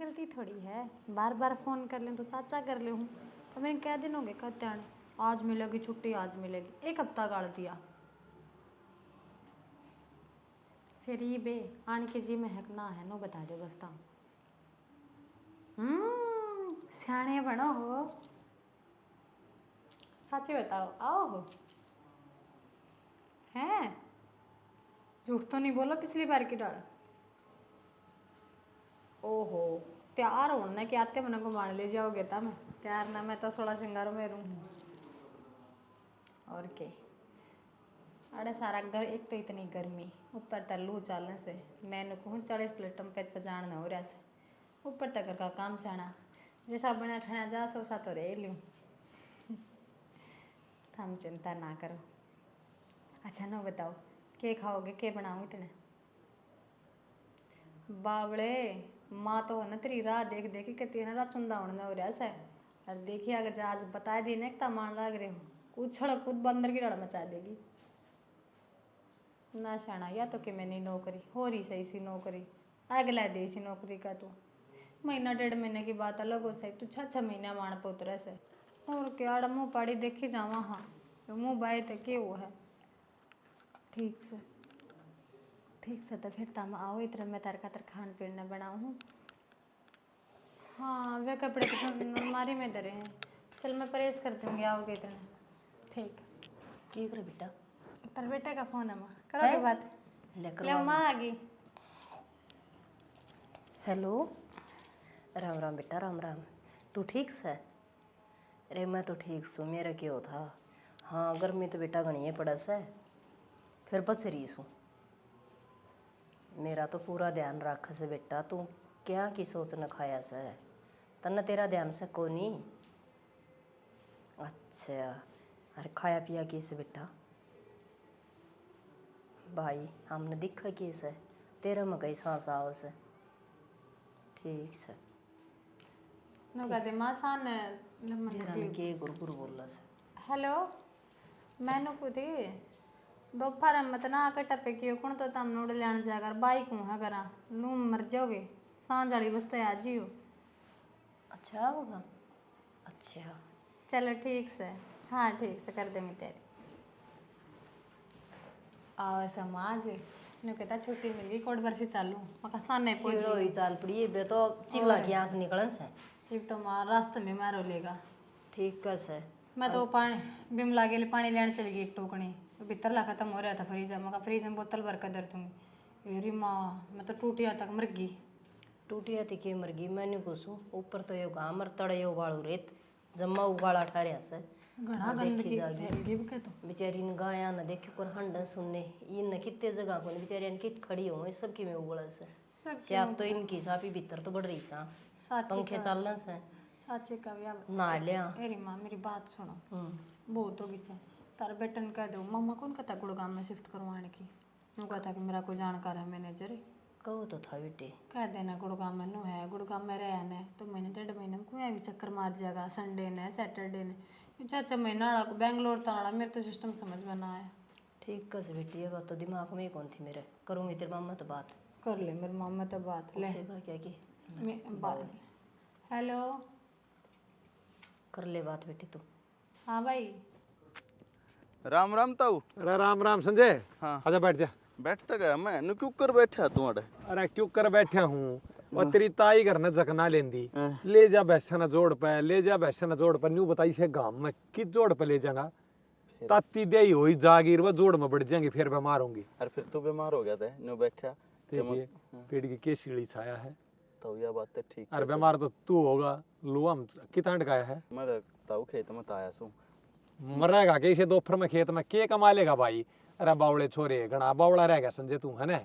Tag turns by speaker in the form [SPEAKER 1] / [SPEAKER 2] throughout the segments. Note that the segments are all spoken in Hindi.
[SPEAKER 1] गलती थोड़ी है, बार बार फ़ोन कर लें तो साचा कर ले हूँ। तो मैंने क्या दिन हो गए कहते हैं आज मिलेगी छुट्टी, आज मिलेगी, एक हफ्ता गाड़ दिया। फिर ये बे आन के जी में हकना है नो बता दो बस ताम। सियाने बनो हो, सच्ची बताओ आओ हो हैं, झूठ तो नहीं बोलो पिछली बार की डाल। ओहो तैयार होने के आते मन को मान ले जाओगे तब तैयार ना, मैं तो 16 सिंगारों में रहूँ और के। अरे सारा घर एक तो इतनी गर्मी ऊपर तल्लू चलने से मैंने कहूँ 40 प्लेटों पे जान हो रहा से ऊपर तक का काम जाना जैसा बना ठना जा सो सा तो रह लूँ। हम चिंता ना करो। अच्छा नो बताओ के खाओगे, के बनाऊँ इतने बावड़े। माँ तो न तेरी राह देख देखी के तेरा राह चुंदा उड़ने हो रहा से। और देखिए अगर आज बता दी ना कि मान लग रहे हो उछड़ कूद बंदर की लड़ मचा देगी ना शाना। या तो कि मैंने नौकरी हो रही सही सी नौकरी अगला दे सी नौकरी का तू महीना 1.5 महीने की बात अलग हो सही तू 6-6 महीना मान पोतरे से और क्या मुँह पाड़ी देखी जावा। हाँ तो मुँह बाए थे के वो है ठीक से तो फिर तम आओ इतना मैं तार खातर खान पीन न बनाऊँ हूँ। हाँ वे कपड़े तो अलमारी में धरे हैं, चल मैं प्रेस कर दूँगी आओगे इतने। ठीक
[SPEAKER 2] की करे बेटा?
[SPEAKER 1] तर बेटे का फोन है माँ करोगे बात ले माँ आ गई।
[SPEAKER 2] हेलो राम राम बेटा राम राम, तू ठीक से? अरे मैं तो ठीक सू, मेरा क्यों था। हाँ गर्मी तो बेटा घनी पड़ा से, फिर बच रही सू। मेरा तो पूरा ध्यान रख से बेटा, तू क्या की सोच न खाया से तन्ने तेरा ध्यान से को नहीं। अच्छा अरे खाया पिया कैसे बेटा? भाई हमने दिखा कैसे तेरा में कई सांस आओ से। ठीक से
[SPEAKER 1] नो कहते माँ सान
[SPEAKER 2] तेरा ने के गुरु गुरु बोला से।
[SPEAKER 1] हेलो मैंने कुछ दोपहर मत ना आकर टपे क्यों कौन तो तम नोड़ लेने जाकर बाइक हूँ है करा लू मर जाओगे सांझ वाली बस्ते आज ही हो।
[SPEAKER 2] अच्छा होगा अच्छा
[SPEAKER 1] चलो ठीक से हाँ ठीक से कर देंगे तेरे आओ समाज ने कहता छुट्टी मिल गई कोट बरसी चालू मका साने
[SPEAKER 2] सीढ़ो ही
[SPEAKER 1] पहुंची
[SPEAKER 2] चाल पड़ी बे तो चिल्ला की आंख निकलन से।
[SPEAKER 1] ठीक तो मार रास्ते में मारो लेगा।
[SPEAKER 2] ठीक कैसे?
[SPEAKER 1] मैं तो पानी बिमला के लिए पानी लेने चली गई एक टोकनी भीतर ला खत्म हो रहा था फ्रीज मका फ्रीज में बोतल भर कर दर दूंगी। अरे माँ मैं तो टूटिया तक मर गई।
[SPEAKER 2] टूटिया थी के मर गई मैंने कुछू ऊपर तो यो गामर तड़े यो बाड़ू रेत जम्मा उगाड़ा ठहरिया से
[SPEAKER 1] घना गंदगी फैल गई के तो
[SPEAKER 2] बेचारी ने गाया न देखे को हंडन सुनने इन कितने जगह को बेचारी ने कित खड़ी हो ये सब की में उगड़ा से शायद तो इनकी सापी भीतर तो बढ़ रही सा पंखे चलन से
[SPEAKER 1] साचे का भी
[SPEAKER 2] ना लिया।
[SPEAKER 1] अरे माँ मेरी बात सुनो बहुत होगी से तार बेटन कह दो मम्मा कौन कहता गुड़गांव में शिफ्ट करवाने की वो कहता कि मेरा कोई जानकार है मैनेजर
[SPEAKER 2] कहो तो था बेटे
[SPEAKER 1] कह देना गुड़गांव में नो है गुड़गांव में रहने तो महीने 1.5 महीने में कोई भी चक्कर मार जाएगा संडे ने सैटरडे ने चाचा महीना को बेंगलोर ताड़ा मेरे तो सिस्टम समझ में ना आया।
[SPEAKER 2] ठीक कैसे बेटी ये बात तो दिमाग में ही कौन थी मेरे करूँगी तेरे मामा तो बात
[SPEAKER 1] कर ले मेरे मामा तो बात ले
[SPEAKER 2] क्या की
[SPEAKER 1] हेलो
[SPEAKER 2] कर ले बात बेटी तू।
[SPEAKER 1] हाँ भाई
[SPEAKER 3] राम राम ताऊ।
[SPEAKER 4] अरे राम राम संजय।
[SPEAKER 3] हाँ
[SPEAKER 4] आजा बैठ जा।
[SPEAKER 3] बैठता गया मैं नु क्यों कर बैठा तू अड़े?
[SPEAKER 4] अरे क्यों कर बैठा हूँ और तेरी ताई घर ने जकना लेंदी ले जा भैंसा न जोड़ पे ले जा भैंसा न जोड़ पे न्यू बताई से गांव में किस जोड़ पे ले जाऊंगा ताती दे हुई जागीर वो जोड़ में बढ़ जाएंगे फिर बीमार होंगी।
[SPEAKER 3] अरे फिर तू बीमार हो गया था नु बैठा
[SPEAKER 4] देखिए पेड़ की के सीढ़ी छाया है
[SPEAKER 3] तो यह बात तो ठीक।
[SPEAKER 4] अरे बीमार तो तू होगा लुआ कितना टकाया है
[SPEAKER 3] मैं ताऊ खेत में आया सू
[SPEAKER 4] मरेगा के इसे दोपहर में खेत में के कमा लेगा भाई। अरे बावड़े छोरे घना बावड़ा रह गया संजय तू है ना।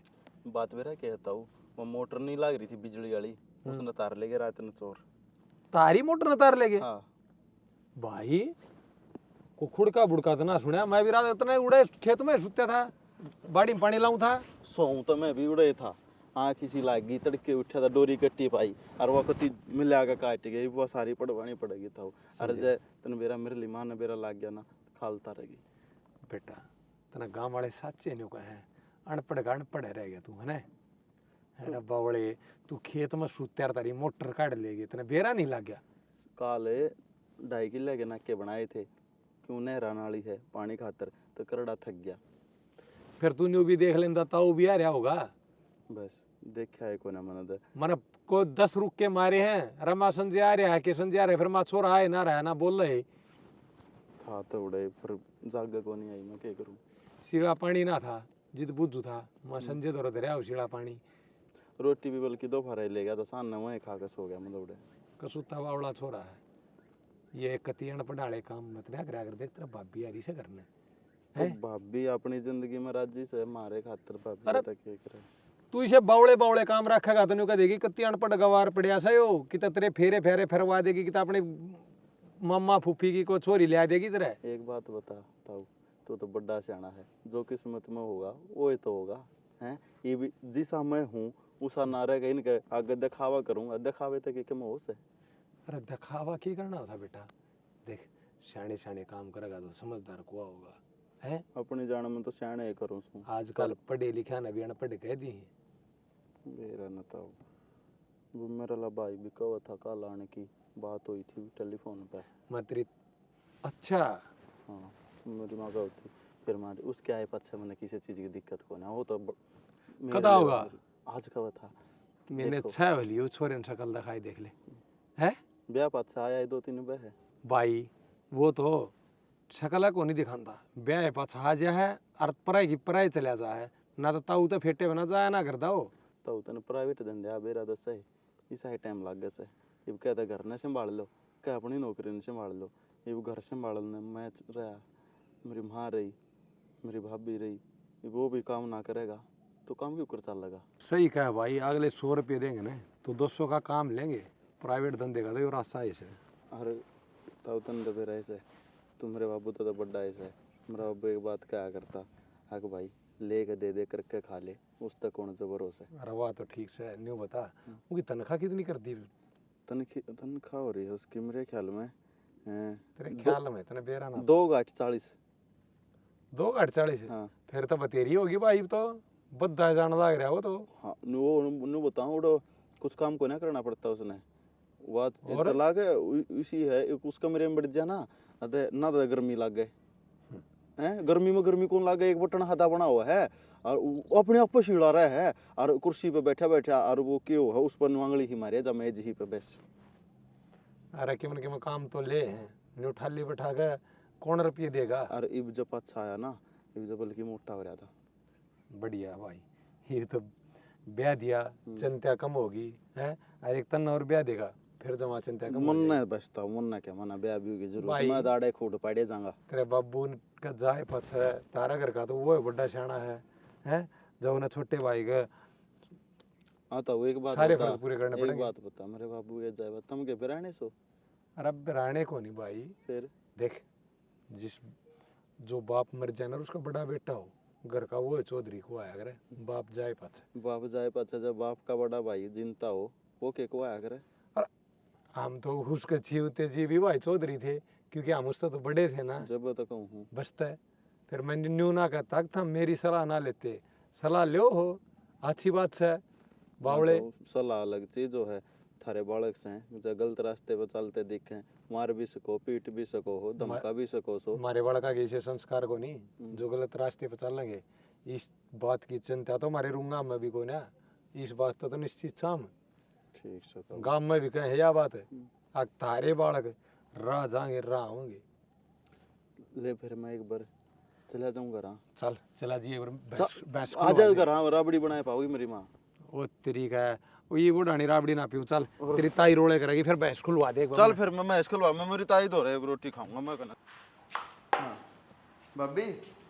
[SPEAKER 3] बात मेरा कहता हूँ वो मोटर नहीं लग रही थी बिजली वाली उसने तार ले गया रात में चोर
[SPEAKER 4] तारी मोटर न तार ले गए।
[SPEAKER 3] हाँ
[SPEAKER 4] भाई को खुड़का बुड़का तो ना सुना मैं भी रात इतने उड़े खेत में सुत्या था बाड़ी में पानी लाऊं था
[SPEAKER 3] सोऊं तो मैं भी उड़े था आँख इसी लाग गई तड़के उठा था डोरी कट्टी पाई और वो कति मिला के काट गई वो सारी पड़वानी पड़ेगी था। अरे जय तन मेरा मेरे लिमान मेरा लाग गया ना खालता रहेगी
[SPEAKER 4] बेटा तना गांव वाले साचे न्यू कहे अनपढ़ का अनपढ़ रह गया तू है ना अरे बावले तू खेत में सूत्यार तारी मोटर काट लेगी तने बेरा नहीं लग गया?
[SPEAKER 3] काले 2.5 किले के नाके बनाए थे, क्यों नहरा नाली है पानी खातर, तो करड़ा थक गया।
[SPEAKER 4] फिर तूने भी देख लेंदा ताऊ भी आ रहा होगा।
[SPEAKER 3] बस देखा है को ना मन
[SPEAKER 4] मन को 10 रुक के मारे हैं। अरे माँ संजय आ रहा है कि संजय आ रहा है, फिर माँ छोरा आए ना रहा ना बोल रहे
[SPEAKER 3] था तो उड़े, फिर जाग को नहीं आई, मैं क्या करूं।
[SPEAKER 4] शीला पानी ना था जिद बुद्धू था, माँ संजय तो दरिया शीला पानी
[SPEAKER 3] रोटी भी बल्कि दोपहर ले गया तो सान न वहीं खा के सो गया, मतलब उड़े
[SPEAKER 4] कसूता बावड़ा छोरा है ये कतियन पढ़ाले काम मत ना करा कर देख तेरा भाभी यारी से करना
[SPEAKER 3] तो भाभी अपनी जिंदगी में राजी से मारे खातर भाभी
[SPEAKER 4] अरे
[SPEAKER 3] तक के करे।
[SPEAKER 4] तू इसे बावड़े बावड़े काम रखेगा तो नहीं कह देगी कति अनपढ़ गवार पड़िया से हो कि तेरे फेरे फेरे फेरवा देगी कि अपने मम्मा फूफी की को छोरी ले देगी तेरे।
[SPEAKER 3] एक बात बता ताऊ, तो बड़ा सियाना है, जो किस्मत में होगा वो ही तो होगा हैं। ये भी जिसा मैं हूँ उसा ना रहेगा, इनके आगे दिखावा करूंगा, दिखावे तक के मोह से।
[SPEAKER 4] अरे दिखावा की करना होता बेटा, देख शाने शाने काम करेगा तो समझदार कुआ होगा है।
[SPEAKER 3] अपनी जान में तो सियाने करूँ सू।
[SPEAKER 4] आजकल पढ़े लिखा ना भी अनपढ़ कह दी
[SPEAKER 3] मेरा न ताऊ, वो मेरा ला भाई भी कहा था कल आने की बात हुई थी टेलीफोन पर।
[SPEAKER 4] मतरी अच्छा
[SPEAKER 3] हाँ मेरी माँ गई थी, फिर मारी उसके आए पीछे मैंने किसी चीज की दिक्कत को ना, वो तो मेरे
[SPEAKER 4] कदा
[SPEAKER 3] लिए
[SPEAKER 4] होगा?
[SPEAKER 3] आज का था
[SPEAKER 4] मैंने
[SPEAKER 3] देखो।
[SPEAKER 4] अच्छा वाली छोरे शक्ल दिखाई देख ले है
[SPEAKER 3] ब्याह पाछे आया है 2-3 बह है।
[SPEAKER 4] भाई वो तो शक्ल को नहीं दिखाता, ब्याह पाछा आ जा है और पराई की पराई चला जा है ना, तो ताऊ तो फेटे बना जाए ना करता हो
[SPEAKER 3] तो तने प्राइवेट धंधे आ बेरा दस है, इसा ही टाइम लग गया से। ये कहता घर ने संभाल लो, कह अपनी नौकरी ने संभाल लो। ये घर संभालने मैं रहा, मेरी माँ रही, मेरी भाभी रही, वो भी काम ना करेगा तो काम क्यों कर चल लगा।
[SPEAKER 4] सही कहा भाई, अगले 100 रुपये देंगे ना तो 200 का काम लेंगे, प्राइवेट धंधे का तो रास्ता ऐसे।
[SPEAKER 3] अरे ताऊ तन तो फिर ऐसे, तू मेरे बाबू तो बड़ा ऐसा है। मेरा बाबू एक बात क्या करता, हाँ भाई ले के दे करके खा ले, उस तक कौन सा भरोसा है।
[SPEAKER 4] अरे वाह तो ठीक से न्यू बता उनकी तनख्वाह कितनी करती है?
[SPEAKER 3] तनख्वाह हो रही है उसकी मेरे ख्याल में
[SPEAKER 4] तेरे ख्याल में तने बेरा ना
[SPEAKER 3] 2,40,000।
[SPEAKER 4] 2,40,000
[SPEAKER 3] हाँ
[SPEAKER 4] फिर तो बतेरी होगी भाई, तो बद्दा जान लग रहा हो तो।
[SPEAKER 3] हाँ नु बताऊँ उड़ो कुछ काम को ना करना पड़ता उसने, वो
[SPEAKER 4] और?
[SPEAKER 3] चला के उसी है उसका मेरे में बढ़ जा ना, अरे ना तो गर्मी लग गए हैं। गर्मी में गर्मी कौन लग गए, एक बटन हदा बना हुआ है और वो अपने आप पर छिड़ा रहा है और कुर्सी पे बैठा बैठा और वो क्यों है उस पर नुआंगली ही मारे जब मैं जी पे बैस।
[SPEAKER 4] अरे कि काम तो ले हैं न्यू ठाली बैठा के कौन रुपये देगा।
[SPEAKER 3] और इब जब अच्छा आया ना, इब जब बल्कि मोटा हो रहा था।
[SPEAKER 4] बढ़िया भाई, ये तो ब्याह दिया चिंता कम होगी है, और एक तन और ब्याह देगा फिर जमा चिंता कम
[SPEAKER 3] मन नहीं बचता, मन ना क्या मना ब्याह भी की जरूरत,
[SPEAKER 4] भाई।
[SPEAKER 3] मैं दाड़े खूट पाड़े जाऊंगा।
[SPEAKER 4] तेरे बाबू का जाए पछ है तारा घर का तो वो है बड़ा शाना है जब उन्हें छोटे भाई का
[SPEAKER 3] हाँ तो एक बात
[SPEAKER 4] सारे
[SPEAKER 3] बता,
[SPEAKER 4] फर्ज पूरे करने
[SPEAKER 3] एक
[SPEAKER 4] पड़ेंगे।
[SPEAKER 3] बात बता, मेरे बाबू के जाए तुम के बिराने सो
[SPEAKER 4] अरे बिराने को नहीं भाई,
[SPEAKER 3] फिर
[SPEAKER 4] देख जिस जो बाप मर जाए ना उसका बड़ा बेटा हो घर का वो है चौधरी को आया करे, बाप जाए पाछे।
[SPEAKER 3] बाप जाए पाछा जब बाप का बड़ा भाई जिनता हो वो के को आया करे।
[SPEAKER 4] हम तो उसके जीवते जी भी भाई चौधरी थे क्योंकि हम उससे तो बड़े थे ना,
[SPEAKER 3] जब तक हूँ
[SPEAKER 4] बचता है। फिर मैंने न्यू ना कहता था मेरी सलाह ना लेते, सलाह लो हो अच्छी बात है बावड़े।
[SPEAKER 3] सलाह अलग चीज जो है, थारे बालक से जो गलत रास्ते पर चलते दिखे मार भी सको, पीट भी सको हो, धमका भी सको सो।
[SPEAKER 4] हमारे बड़का के ऐसे संस्कार को नहीं जो गलत रास्ते पर चलेंगे, इस बात की चिंता तो हमारे रूंगा में भी कोई ना, इस बात तो निश्चित शाम
[SPEAKER 3] ठीक से तो
[SPEAKER 4] गांव में भी कहे यह बात है। अब तारे बालक राह जाएंगे राह होंगे।
[SPEAKER 3] ले फिर मैं एक बार चला जाऊंगा रहा,
[SPEAKER 4] चल चला जी बैस
[SPEAKER 3] आ जाएगा रहा, राबड़ी बनाए पाओगी मेरी माँ।
[SPEAKER 4] वो तरीका है वो ये बुढ़ानी राबड़ी ना पियो, चल तेरी ताई रोले करेगी फिर भैंस खुलवा दे।
[SPEAKER 3] चल फिर मैं इसको मैं मेरी ताई धो रहे रोटी खाऊंगा मैं कहना। हाँ भाभी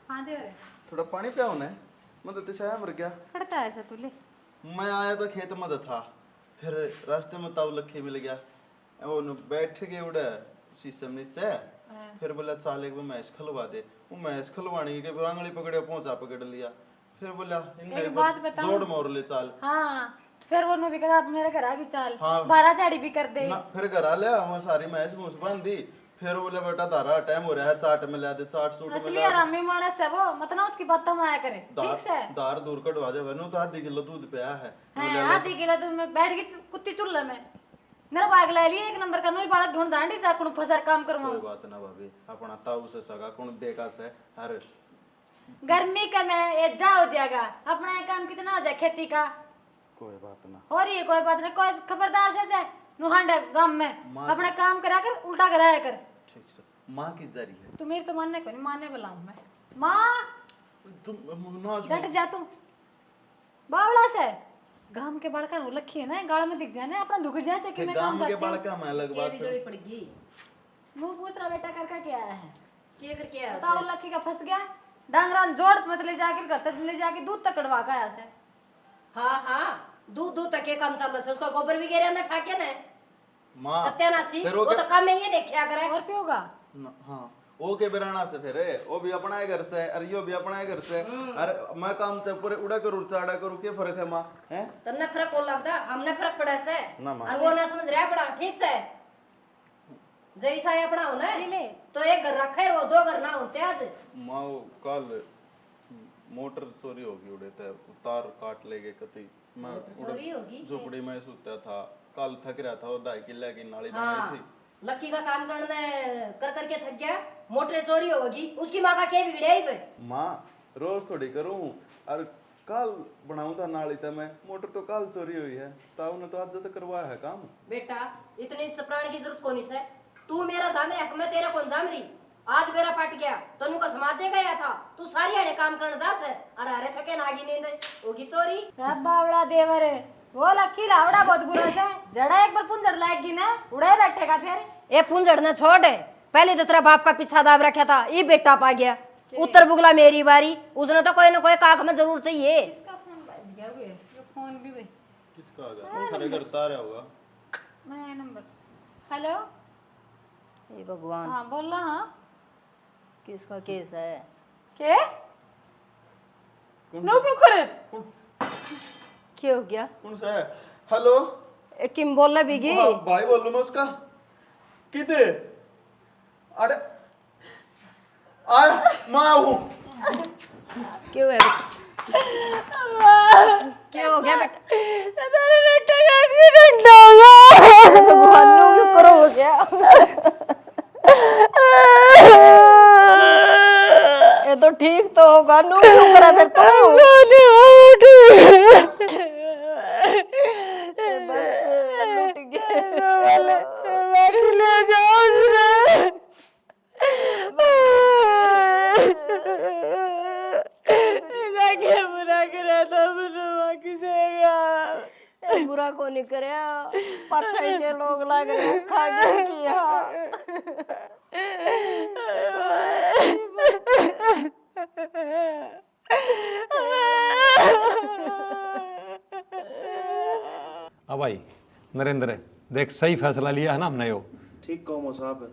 [SPEAKER 1] हाँ दे रे
[SPEAKER 3] थोड़ा पानी पियाओ ना, मैं तो तिशाया मर गया।
[SPEAKER 1] खड़ता है ऐसा तुले
[SPEAKER 3] मैं आया तो खेत में था, फिर रास्ते में तब लखी मिल गया, वो बैठ के उड़े शीशम नीचे, फिर बोला चाल एक मैच खलवा दे, वो मैच खलवाने के आंगली पकड़े पहुंचा पकड़ लिया, फिर बोला
[SPEAKER 1] एक बात बताऊं?
[SPEAKER 3] जोड़ मोर ले चाल।
[SPEAKER 1] हाँ फिर वो भी कहा मेरे घर आ भी चाल,
[SPEAKER 3] हाँ।
[SPEAKER 1] 12 झाड़ी भी कर दे।
[SPEAKER 3] ना फिर घर आ लिया, मैं सारी मैच मूस बांध दी, फिर बोले बेटा तारा टाइम हो रहा है, चाट मिला दे, चाट सूट
[SPEAKER 1] असली
[SPEAKER 3] मिला दे।
[SPEAKER 1] आरामी मानस है वो, मत ना उसकी बात हम आया करे, ठीक से?
[SPEAKER 3] दार दूर कटवा दे वरना तो आधी किलो दूध पिया है।
[SPEAKER 1] हैं आधी किलो तुम मैं बैठ गई कुत्ती चुल्ले में, मेरा बाग ले लिया एक नंबर का, नोई बालक ढूंढ दांडी जा कुण फसर काम करवाऊं।
[SPEAKER 3] कोई बात ना भाभी, अपना ताऊ से सगा कौन देखा से। अरे
[SPEAKER 1] गर्मी का मैं ये जा हो जाएगा, अपना ये काम कितना हो जाए खेती का,
[SPEAKER 3] कोई बात ना।
[SPEAKER 1] हो रही है कोई बात नहीं, कोई खबरदार से जाए नुहांडे गांव में अपना काम करा कर उल्टा कराया कर।
[SPEAKER 3] ठीक से माँ की जारी है।
[SPEAKER 1] तू मेरी तो मानने को नहीं, मानने वाला हूं मैं। माँ
[SPEAKER 3] तुम ना
[SPEAKER 1] डट जा तू बावला से, गांव के बड़का नो लखी है ना, गाड़ में दिख जाए ना अपना दुख जाए कि मैं काम
[SPEAKER 3] गांव के
[SPEAKER 1] करती हूं।
[SPEAKER 3] बड़का मैं अलग बात
[SPEAKER 2] जोड़ी
[SPEAKER 3] है।
[SPEAKER 2] पड़गी
[SPEAKER 1] मुंह पूतरा बेटा करके क्या आया है,
[SPEAKER 2] के करके आया
[SPEAKER 1] बताओ लखी का फंस गया, डांगरान जोड़ मत ले जाकर घर तक ले जाके दूध तक कड़वा का आया से।
[SPEAKER 2] हाँ हाँ दूध दूध तक ये काम चल रहा है, उसका गोबर भी गिरे अंदर ठाके ना
[SPEAKER 3] माँ
[SPEAKER 2] सत्यानाशी,
[SPEAKER 3] फिर
[SPEAKER 2] वो तो काम में ये देखा करे।
[SPEAKER 1] और पियोगा
[SPEAKER 3] हाँ वो के बेराना से फिर वो भी अपना है घर से, अरे यो भी अपना है घर से। अरे मैं काम से पूरे उड़ा करूँ चाड़ा करूँ, क्या फर्क है माँ? हैं
[SPEAKER 2] तन्ने फर्क कौन लगता, हमने फर्क पड़ा से
[SPEAKER 3] ना माँ।
[SPEAKER 2] और वो ना समझ रहा पड़ा, ठीक से जैसा ये अपना हो ना तो एक घर रखा है, वो दो घर ना होते आज।
[SPEAKER 3] माँ वो कल मोटर चोरी होगी, उड़े थे तार काट ले गए कति। मैं
[SPEAKER 2] चोरी होगी
[SPEAKER 3] झोपड़ी में सोता था, कल थक रहा था, वो 2.5 किले की नाली
[SPEAKER 2] हाँ,
[SPEAKER 3] बनाई थी।
[SPEAKER 2] लक्की का काम करने कर करके थक गया, मोटर चोरी होगी, उसकी माँ का क्या बिगड़े ही पे।
[SPEAKER 3] माँ रोज थोड़ी करूँ, और कल बनाऊं था नाली था मैं, मोटर तो कल चोरी हुई है, ताऊ ने तो आज तक करवाया है काम।
[SPEAKER 2] बेटा इतनी चपराने की जरूरत कोनी से, तू मेरा जाम रही हक में तेरा कौन जाम रही, आज मेरा पट गया तनु का समाजे गया था, तू सारी आड़े काम करने जा से, अरे अरे थके नागी नींद होगी चोरी।
[SPEAKER 1] बावड़ा देवर वो लक्की लावड़ा बहुत बुरा से, जड़ा एक बार पुंजड़ लाएगी ना उड़े बैठेगा फिर।
[SPEAKER 2] ए पुंजड़ ने छोड़, पहले तो तेरा बाप का पीछा दाब रखा था, ये बेटा पा गया, उत्तर बुगला मेरी बारी, उसने तो कोई ना कोई काक में जरूर चाहिए।
[SPEAKER 1] इसका फोन बज गया हुए, ये फोन भी भाई
[SPEAKER 3] किसका आ गया? थारे घर तारा होगा।
[SPEAKER 1] मैं नंबर। हेलो
[SPEAKER 2] ये भगवान
[SPEAKER 1] हाँ बोल रहा। हाँ
[SPEAKER 2] किसका केस है?
[SPEAKER 1] के नो क्यों करे
[SPEAKER 2] क्या हो गया?
[SPEAKER 3] कौन सा है? हेलो
[SPEAKER 2] ए, किम बोल रहा बिगी?
[SPEAKER 3] भाई बोल रहा मैं उसका। किते? अरे आया मैं हूँ।
[SPEAKER 2] क्यों है क्या हो गया बेटा?
[SPEAKER 1] तेरे बेटे का एक्सीडेंट हो गया।
[SPEAKER 2] भगवान नो क्यों करो हो गया? ये तो ठीक तो होगा, नो क्यों करा फिर तो? बस लुट गया।
[SPEAKER 1] ले जाओ क्या बुरा करा था किसे
[SPEAKER 2] बुरा को नहीं करे, परछाई से लोग लाग रहे खा गए किया।
[SPEAKER 4] अब भाई नरेंद्र देख सही फैसला लिया है ना हमने, यो
[SPEAKER 5] ठीक कहो साहब।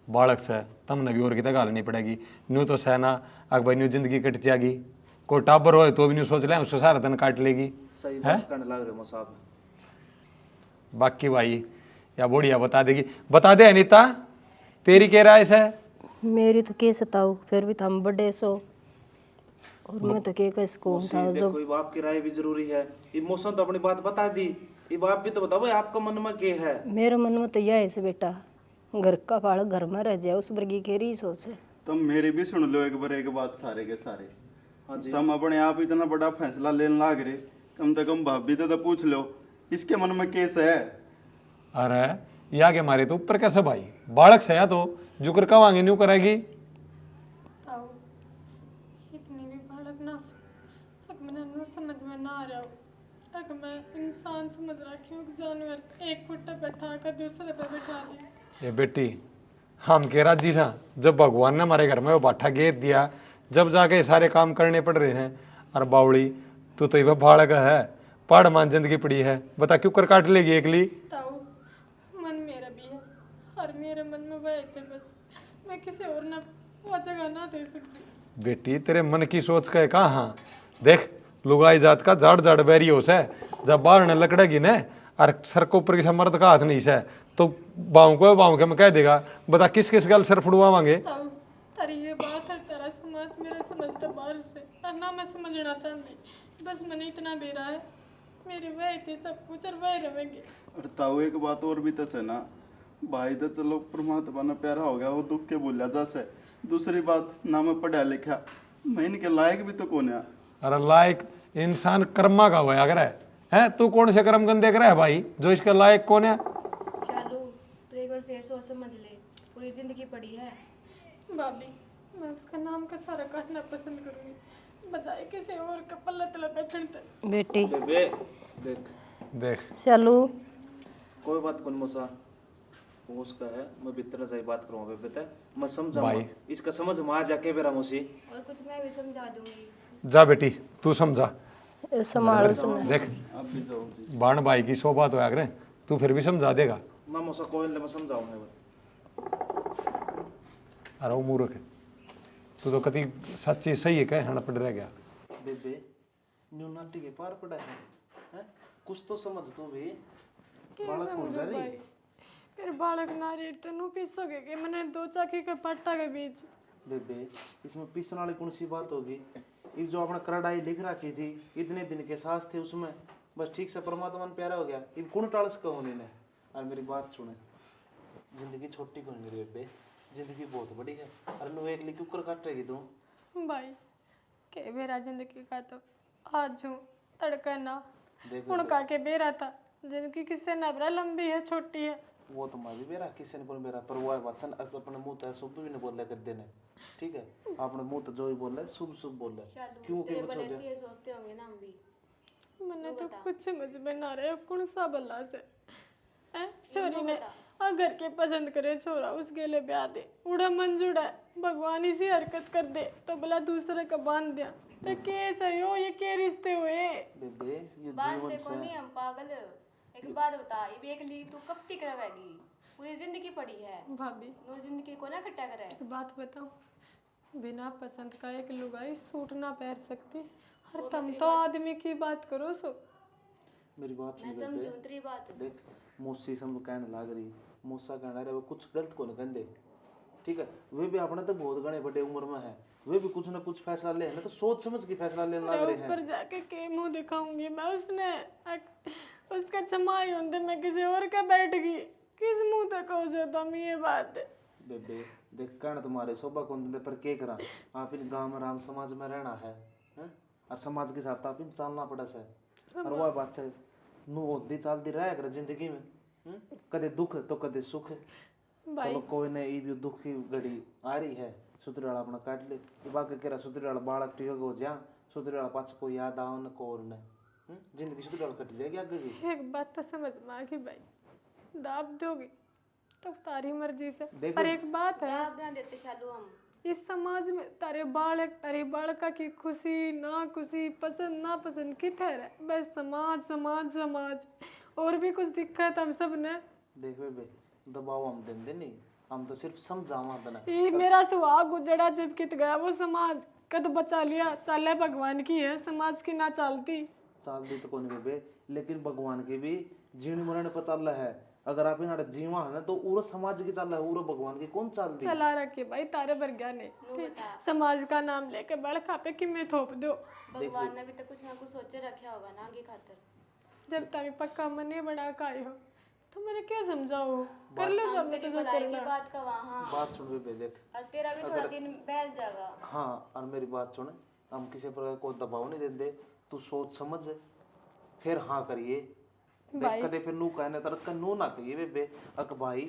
[SPEAKER 4] बालक से तमने भी और की गाल नहीं पड़ेगी, न्यू तो सहना अग भाई न्यू जिंदगी कट जाएगी, कोई टाबर हो तो भी न्यू सोच ले उसको सारा दिन काट लेगी।
[SPEAKER 5] सही बात करने लग रहे हो साहब।
[SPEAKER 4] बाकी भाई या बढ़िया बता दे अनीता तेरी क्या राय है?
[SPEAKER 2] मेरी तो के सताऊ, फिर भी हम बड़े सो और मैं तो के कैसे कौन था जो
[SPEAKER 5] कोई बाप की राय भी जरूरी है। इमोशन तो अपनी बात बता दी, ये बाप भी तो बताओ भाई आपका मन में क्या है।
[SPEAKER 2] मेरे मन में तो यह है से बेटा, घर का बालक घर में रह जाए उस वर्गी के री सोच है।
[SPEAKER 3] तुम मेरी भी सुन लो एक बार एक बात सारे के सारे।
[SPEAKER 5] हाँ जी।
[SPEAKER 3] तुम अपने आप इतना बड़ा फैसला लेने लाग रहे, कम से कम भाभी तो पूछ लो इसके मन में केस है।
[SPEAKER 4] अरे या के मारे तो ऊपर कैसे भाई, बालक से या तो जुकर कवांगे न्यू करेगी।
[SPEAKER 1] इतनी भी बालक ना मैंने समझ में ना आ रहा हो, अगर मैं इंसान समझ रखी हूँ जानवर एक फुट बैठा कर दूसरे पे बैठा दिया।
[SPEAKER 4] ये बेटी हम के राजी सा, जब भगवान ने हमारे घर में वो बाठा घेर दिया, जब जाके सारे काम करने पड़ रहे हैं। और बावड़ी तू तो ये बालक है, पहाड़ मान जिंदगी पड़ी है, बता क्यों कर काट लेगी एकली?
[SPEAKER 1] ताऊ मन मेरा भी है और मेरे मन में वह एक है, बस मैं किसी और ना वो जगह ना दे सकती।
[SPEAKER 4] बेटी तेरे मन की सोच का कहाँ, देख लुगाई जात का जाड़ जाड़ बैरी हो से, जब बाहर न लकड़ेगी ने और सर को ऊपर के मर्द का हाथ नहीं है तो बाऊ के मैं कह देगा, बता किस किस गल सर फुड़वावांगे।
[SPEAKER 1] तारी ये बात है, तेरा समाज मेरा समझता बाहर से और ना मैं समझना चाहती, बस मैंने इतना बेरा है, मेरे वह थे सब कुछ और वह रहेंगे।
[SPEAKER 3] और ताऊ एक बात और भी तो है ना भाई, तो चलो परमात्मा ने प्यारा हो गया, वो दुख के भूलिया जैसे। दूसरी बात ना मैं पढ़ा लिखा, मैं इनके लायक भी तो कौन है।
[SPEAKER 4] अरे लायक इंसान कर्मा का होया करे है, तू कौन से कर्म गंदे करे है भाई जो इसके लायक कौन है।
[SPEAKER 6] शालू तो एक बार फिर सोच समझ ले, पूरी जिंदगी पड़ी है।
[SPEAKER 1] भाभी मैं उसका नाम का सारा काटना पसंद करूंगी, बजाय किसी और का पल्ला तला बैठने तक।
[SPEAKER 2] बेटी
[SPEAKER 5] बेबे देख
[SPEAKER 4] देख
[SPEAKER 2] चलू
[SPEAKER 5] कोई बात कौन मोसा, वो उसका है, मैं भीतर जाई बात करूँ बेबे ते, मैं समझाऊंगा
[SPEAKER 4] भाई।
[SPEAKER 5] इसका समझ में आ जाके बेरा मोसी।
[SPEAKER 6] और कुछ मैं भी समझा दूंगी।
[SPEAKER 4] जा बेटी तू समझा,
[SPEAKER 2] संभाल सुन।
[SPEAKER 4] देख
[SPEAKER 3] आप भी जाओ जी।
[SPEAKER 4] बाण भाई की सौ बात होया करे, तू फिर भी समझा देगा।
[SPEAKER 5] मैं मोसा कोई नहीं, मैं समझाऊंगा।
[SPEAKER 4] अरे वो मूर्ख है, तू तो कति सच्ची सही है, कहे हण पड़ रह गया।
[SPEAKER 5] बेबे न्यू नाटी के पार पड़ा है, हैं? कुछ तो समझ तू भी, बालक हो जा रही।
[SPEAKER 1] फिर बालक नारी तनु पीसोगे कि मैंने दो चाकी के पट्टा के बीच।
[SPEAKER 5] बेबे इसमें पीसने वाली कौन सी बात होगी, ये जो अपना करड़ाई लिख रखी थी, इतने दिन के साथ थे उसमें, बस ठीक से परमात्मा ने प्यारा हो गया, ये कौन टालस का होने ने। और मेरी बात सुने, जिंदगी छोटी कौन मेरी बेबे, जिंदगी बहुत बड़ी है। अरे नु एक लिख कुकर काटेगी तू
[SPEAKER 1] भाई के बेरा जिंदगी का तो आज हूँ तड़का ना
[SPEAKER 5] देख
[SPEAKER 1] उनका के बेरा था, जिंदगी किससे नबरा लंबी है छोटी है।
[SPEAKER 5] वो तो मैं भी बेरा किसी ने मेरा पर वो वचन अपने मुंह तक शुभ भी नहीं बोल कर देने, ठीक है अपने मुंह तो जो ही बोल रहे शुभ शुभ बोल रहे।
[SPEAKER 6] शालू
[SPEAKER 5] क्यों
[SPEAKER 6] तेरे
[SPEAKER 5] के
[SPEAKER 6] भले
[SPEAKER 5] बच्चों
[SPEAKER 6] के ये सोचते होंगे ना हम भी।
[SPEAKER 1] मैंने तो कुछ समझ में ना रहे कौन सा बल्ला से हैं? छोरी ने अगर के पसंद करे छोरा उसके लिए ब्याह दे, उड़ा मंजूर है, भगवान इसी हरकत कर दे तो भला दूसरे का बांध दिया। अरे के सही हो, ये के रिश्ते हुए।
[SPEAKER 5] बेबे ये
[SPEAKER 6] बात
[SPEAKER 5] जीवन
[SPEAKER 6] देखो नहीं
[SPEAKER 5] से
[SPEAKER 6] हम पागल। एक बात बता, ये भी एक ली तू कब तक रहेगी, पूरी जिंदगी पड़ी है।
[SPEAKER 1] भाभी
[SPEAKER 6] नो जिंदगी को ना खट्टा करे।
[SPEAKER 1] एक बात बताऊं, बिना पसंद का एक लुगाई सूट ना पहन सकती, और तुम तो आदमी की बात करो सो।
[SPEAKER 5] मेरी बात सुन
[SPEAKER 6] मैं
[SPEAKER 5] बेबे,
[SPEAKER 6] समझूं तेरी बात।
[SPEAKER 5] देख मौसी समझ कहने लग रही, मौसा कहना रहे वो कुछ गलत को नहीं कहते, ठीक है वे भी अपने तो बहुत घने बड़े उम्र में है, वे भी कुछ ना कुछ फैसला ले ना तो सोच समझ के फैसला लेने लग रहे
[SPEAKER 1] ऊपर
[SPEAKER 5] हैं।
[SPEAKER 1] जाके के मुंह दिखाऊंगी मैं, उसने उसका जमाई होंदे मैं किसी और का बैठ गई, किस मुंह तक हो जाता मैं ये बात।
[SPEAKER 5] बेबे देख कहना तुम्हारे शोभा को दे पर के करा, आप इन गांव में राम समाज में रहना है, हैं? और समाज के साथ आप इन चलना पड़ा से। और वह बात से नु होती चलती रह कर जिंदगी में, कदे दुख तो कदे सुख। चलो कोई ने ये भी दुख की घड़ी आ रही है, सुतरी वाला अपना काट ले, ये बाकी कह रहा सुतरी वाला बालक टिक हो जा, सुतरी वाला पाछ को याद आओ न को न, जिंदगी सुतरी वाला कट जाएगी आगे की।
[SPEAKER 1] एक बात तो समझ में आ गई भाई, दाब दोगी तो तारी मर्जी से,
[SPEAKER 5] देखो-
[SPEAKER 1] पर एक बात है
[SPEAKER 6] दाब ना देते शालू हम।
[SPEAKER 1] इस समाज में तारे बालका की खुशी ना खुशी पसंद ना पसंद किधर है, बस समाज समाज समाज, और भी कुछ दिक्कत हम सब ने।
[SPEAKER 5] देख बेबे दबाव हम देंगे नहीं, हम तो सिर्फ समझावा देना।
[SPEAKER 1] ये मेरा सुहाग उजड़ा जब कित गया वो समाज कद बचा लिया, चाले भगवान की है समाज की ना चलती।
[SPEAKER 5] चाल दी तो कौन बेबे, लेकिन भगवान की भी जीवन मरण पर चल रहा है, अगर आप इन जीवा है ना तो पूरा समाज की चल रहा है, पूरा भगवान की कौन चाल दी।
[SPEAKER 1] चला रखे भाई तारे बरगा ने, समाज का नाम लेके बड़का पे किमें थोप दो।
[SPEAKER 6] भगवान ने भी तो कुछ ना कुछ सोचे रखा होगा ना आगे खातर।
[SPEAKER 1] जब तभी पक्का मन नहीं बड़ा काई हो तो मैंने क्या समझाओ, कर लो जब मैं
[SPEAKER 6] तेरी
[SPEAKER 1] तुझे
[SPEAKER 6] भलाई
[SPEAKER 1] करना।
[SPEAKER 6] की बात का वहाँ
[SPEAKER 5] बात सुन बेबे देख,
[SPEAKER 6] और तेरा भी थोड़ा दिन बहल जाएगा।
[SPEAKER 5] हाँ और मेरी बात सुन, हम किसी प्रकार को दबाव नहीं देते, तू सोच समझ फिर हाँ करिए। देख कदे फिर नू कहने तरह नू ना कहिए बेबे, अक भाई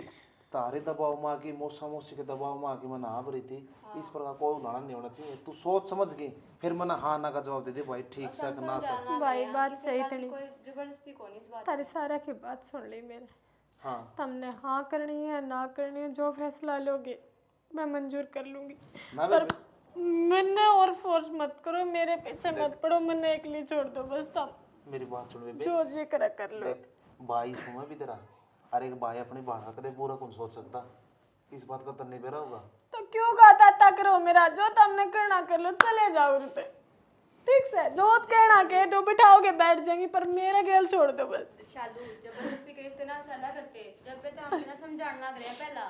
[SPEAKER 5] तारे दबाव में आके मौसा मौसी के दबाव में आके मना रही थी, इस प्रकार कोई उलाना नहीं होना चाहिए। तू सोच समझ गई फिर मना हाँ ना का जवाब दे दे भाई ठीक से ना से।
[SPEAKER 1] भाई बात सही
[SPEAKER 6] बात
[SPEAKER 1] थी,
[SPEAKER 6] कोई जबरदस्ती को नहीं इस बात।
[SPEAKER 1] तारे सारा की बात सुन ली मेरे,
[SPEAKER 5] हाँ
[SPEAKER 1] तुमने हाँ करनी है ना करनी है, जो फैसला लोगे मैं मंजूर कर लूंगी,
[SPEAKER 5] ना
[SPEAKER 1] पर
[SPEAKER 5] बेबे
[SPEAKER 1] मैंने और फोर्स मत करो, मेरे पीछे मत पड़ो, मैंने अकेली छोड़ दो बस। तुम
[SPEAKER 5] मेरी बात सुन बेबे,
[SPEAKER 1] जो जी करा कर लो।
[SPEAKER 5] देख भाई सुनो भी तेरा, अरे एक भाई अपनी बाढ़ा कदे पूरा कौन सोच सकता, इस बात का तन्ने बेरा होगा।
[SPEAKER 1] तो क्यों गाता करो मेरा, जो तुमने करना कर लो, चले जाओ उरते। ठीक से जोत कहना के तो बिठाओगे बैठ जाएंगी, पर मेरा गेल छोड़ दो बस।
[SPEAKER 6] शालू जबरदस्ती के रिश्ते ना चला करते, जब पे तो हमें ना समझाने लग रहे हैं पहला।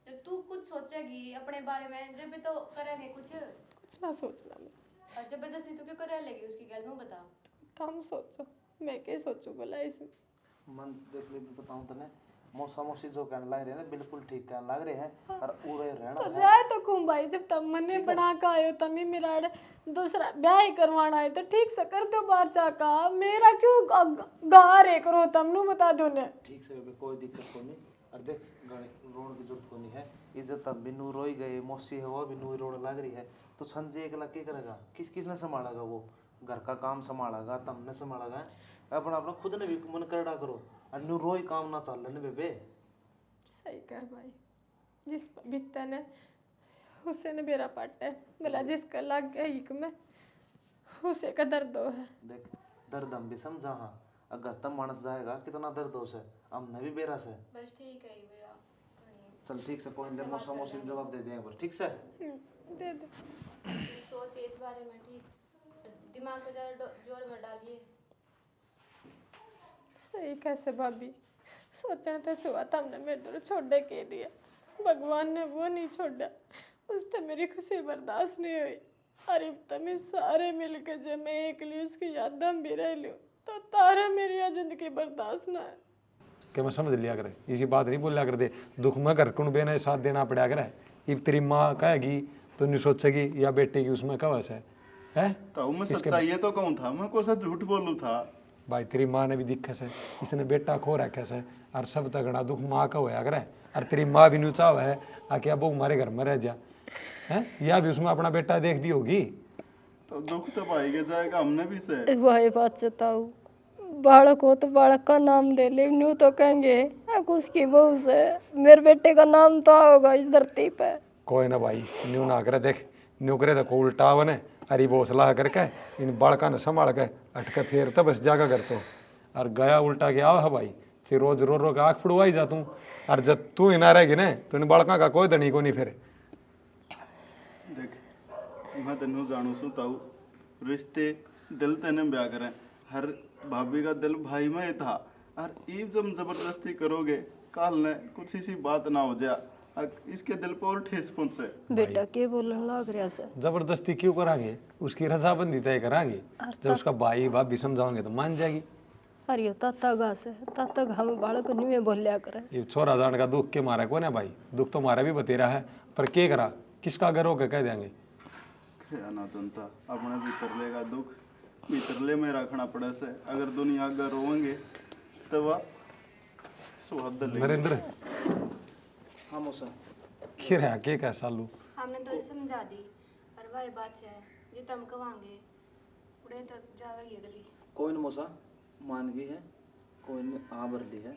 [SPEAKER 6] जब तू कुछ सोचेगी अपने बारे में, जब भी तो करेंगे कुछ
[SPEAKER 1] ना सोचना मैं,
[SPEAKER 6] और जबरदस्ती तो क्यों करे लगी उसकी गल में बता।
[SPEAKER 1] तुम सोचो, मैं क्या सोचूं भला इसमें।
[SPEAKER 5] मन देख ले बताऊं तने, मौसा मौसी जो कहने लग रहे हैं ना बिल्कुल ठीक कहने लग रहे हैं। और उरे रहना
[SPEAKER 1] तो
[SPEAKER 5] है।
[SPEAKER 1] जाए तो खूब भाई, जब तब मने बना का आयो तमी मेरा दूसरा ब्याह ही करवाना है तो ठीक से कर दो बार चाका, मेरा क्यों गा रे करो तम नु बता दो ने।
[SPEAKER 5] ठीक से भी कोई दिक्कत को नहीं। और देख गाने रोण की जरूरत को नहीं है। इज्जत तब बिन्नू रोई गए, मौसी है वो बिन्नू रोड लग रही है, तो संजय अकेला क्या करेगा? किसने संभालेगा? वो घर का काम संभालेगा, तुमने संभालेगा। अपना अपना खुद ने भी मन करड़ा करो, और न्यू रोई काम ना चल लेने बेबे।
[SPEAKER 1] सही कह भाई, जिस बीतता ने उसे ने बेरा पाटा है, भला जिसका लग गया हिक में उसे का दर्द हो है।
[SPEAKER 5] देख दर्द हम भी समझा, हाँ अगर तब मानस जाएगा कितना दर्द हो से, हमने भी बेरा से।
[SPEAKER 6] बस ठीक है भैया,
[SPEAKER 5] चल ठीक से कोई नहीं, मौसा मौसी ने जवाब दे दिया एक बार, ठीक से।
[SPEAKER 1] दे दो।
[SPEAKER 6] सोचिए इस बारे में, ठीक दिमाग पे ज़्यादा जोर मत डालिए।
[SPEAKER 1] सही कैसे भाभी, सोचने तो सुबह तुमने मेरे दूर छोड़े के दिया, भगवान ने वो नहीं छोड़ा, उससे मेरी खुशी बर्दाश्त नहीं हुई। अरे तुम्हें सारे मिलकर जब मैं एक ली उसकी याद दम भी रह लूँ तो तारा मेरी यह जिंदगी बर्दाश्त ना है।
[SPEAKER 4] कि मैं समझ लिया करे, इसी बात नहीं बोलिया करते, दुख में घर कुण बेने साथ देना पड़ा करे। अब तेरी माँ कहेगी तो नहीं सोचेगी या बेटे की उसमें कवस है?
[SPEAKER 3] तो मैं सच्चाई ये तो कहूँ था, मैं कोई सा झूठ बोलूँ था।
[SPEAKER 4] भाई तेरी माँ ने भी दिखे से, इसने बेटा खो रखे से, और सब तगड़ा दुख माँ का होया करे। और तेरी माँ भी नुचाव है आके अब वो हमारे घर में रह जा है, या भी उसमें अपना बेटा देख दी होगी।
[SPEAKER 3] तो दुख तो पाएगा जाएगा हमने भी से।
[SPEAKER 2] वही बात बताओ, बालक हो तो बालक का नाम ले ले, न्यू तो कहेंगे अब उसकी बहू से मेरे बेटे का नाम तो होगा इस धरती पे।
[SPEAKER 4] कोई ना भाई, न्यू ना करे, देख न्यू करे तो उल्टा बने, अरे वो सलाह करके इन बालका ने संभाल के अटके फिर तो बस जागा कर तो। और गया उल्टा के आओ है भाई, फिर रोज रो रो के आँख फुड़वाई जा तू, और जब तू ही ना रहेगी ना तो इन बालका का कोई धनी को नहीं फिर।
[SPEAKER 3] देख मैं तेनू जानू सू ताऊ, रिश्ते दिल तेने ब्याह करें, हर भाभी का दिल भाई में ही था। और ईब जब जबरदस्ती करोगे काल ने कुछ इसी बात ना हो जाए, इसके दिल पर और ठेस पहुंचे।
[SPEAKER 2] बेटा के बोलने लग रहा से,
[SPEAKER 4] जबरदस्ती क्यों करांगे, उसकी रजाबंदी तय करांगे, जब उसका भाई भाभी समझाओगे तो मान जाएगी।
[SPEAKER 2] अरे ताता गा से ताता हम बालक नहीं में बोलिया करे।
[SPEAKER 4] ये छोरा जान का दुख के मारा कौन है भाई, दुख तो मारा भी बतेरा है, पर के करा किसका घर होकर कह देंगे।
[SPEAKER 3] क्या ना जनता अपने भीतरले का दुख भीतरले में रखना पड़े से, अगर दुनिया अगर रोएंगे तो वह स्वाद ले।
[SPEAKER 4] नरेंद्र
[SPEAKER 5] हाँ मौसा
[SPEAKER 4] खीर है के कह सालू,
[SPEAKER 6] हमने तो समझा दी, पर वही बात है जी तुम कवांगे उड़े तक जावेगी अगली।
[SPEAKER 5] कोई न मौसा मान गई है, कोई ने हाँ भर ली है।